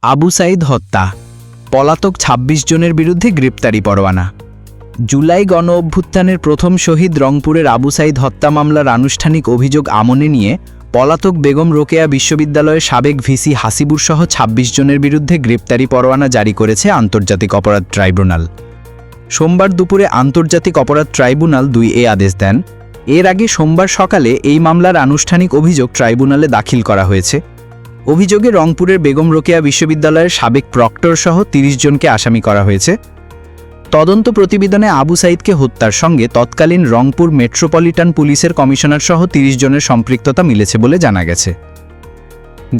আবু সাঈদ হত্যা, পলাতক ২৬ জনের বিরুদ্ধে গ্রেপ্তারি পরোয়ানা। জুলাই গণ অভ্যুত্থানের প্রথম শহীদ রংপুরের আবু সাঈদ হত্যা মামলার আনুষ্ঠানিক অভিযোগ আমলে নিয়ে পলাতক বেগম রোকেয়া বিশ্ববিদ্যালয়ের সাবেক ভিসি হাসিবুরসহ ২৬ জনের বিরুদ্ধে গ্রেপ্তারি পরোয়ানা জারি করেছে আন্তর্জাতিক অপরাধ ট্রাইব্যুনাল। সোমবার দুপুরে আন্তর্জাতিক অপরাধ ট্রাইব্যুনাল ২ আদেশ দেন। এর আগে সোমবার সকালে এই মামলার আনুষ্ঠানিক অভিযোগ ট্রাইব্যুনালে দাখিল করা হয়েছে। অভিযোগে রংপুরের বেগম রোকেয়া বিশ্ববিদ্যালয়ের সাবেক প্রক্টর সহ ৩০ জনকে আসামি করা হয়েছে। তদন্ত প্রতিবেদনে আবু সাঈদকে হত্যার সঙ্গে তৎকালীন রংপুর মেট্রোপলিটন পুলিশের কমিশনার সহ ৩০ জনের সম্পৃক্ততা মিলেছে বলে জানা গেছে।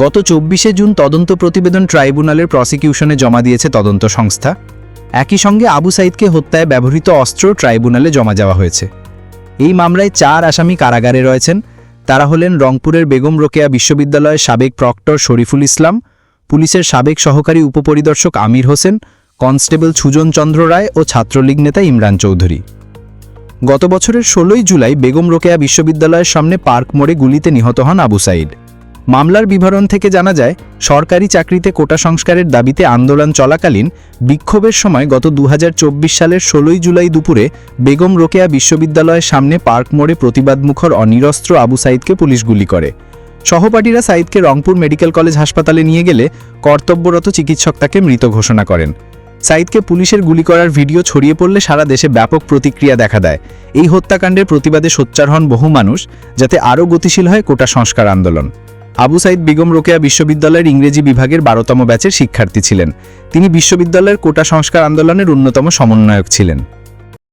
গত ২৪শে জুন তদন্ত প্রতিবেদন ট্রাইব্যুনালের প্রসিকিউশনে জমা দিয়েছে তদন্ত সংস্থা। একই সঙ্গে আবু সাঈদকে হত্যায় ব্যবহৃত অস্ত্র ট্রাইব্যুনালে জমা দেওয়া হয়েছে। এই মামলায় ৪ আসামি কারাগারে রয়েছেন। তারা হলেন রংপুরের বেগম রোকেয়া বিশ্ববিদ্যালয়ের সাবেক প্রক্টর শরীফুল ইসলাম, পুলিশের সাবেক সহকারী উপপরিদর্শক আমির হোসেন, কনস্টেবল সুজন চন্দ্র রায় ও ছাত্রলীগ নেতা ইমরান চৌধুরী। গত বছরের ১৬ই জুলাই বেগম রোকেয়া বিশ্ববিদ্যালয়ের সামনে পার্ক মোড়ে গুলিতে নিহত হন আবু সাঈদ। মামলার বিবরণ থেকে জানা যায়, সরকারি চাকরিতে কোটা সংস্কারের দাবিতে আন্দোলন চলাকালীন বিক্ষোভের সময় গত ২০২৪ সালের ১৬ই জুলাই দুপুরে বেগম রোকেয়া বিশ্ববিদ্যালয়ের সামনে পার্ক মোড়ে প্রতিবাদমুখর অনিরস্ত্র আবু সাঈদকে পুলিশ গুলি করে। সহপাঠীরা সাঈদকে রংপুর মেডিকেল কলেজ হাসপাতালে নিয়ে গেলে কর্তব্যরত চিকিৎসক তাকে মৃত ঘোষণা করেন। সাঈদকে পুলিশের গুলি করার ভিডিও ছড়িয়ে পড়লে সারা দেশে ব্যাপক প্রতিক্রিয়া দেখা দেয়। এই হত্যাকাণ্ডের প্রতিবাদে সোচ্চার হন বহু মানুষ, যাতে আরও গতিশীল হয় কোটা সংস্কার আন্দোলন। আবু সাঈদ বেগম রোকেয়া বিশ্ববিদ্যালয়ের ইংরেজি বিভাগের ১২তম ব্যাচের শিক্ষার্থী ছিলেন। তিনি বিশ্ববিদ্যালয়ের কোটা সংস্কার আন্দোলনের অন্যতম সমন্বয়ক ছিলেন।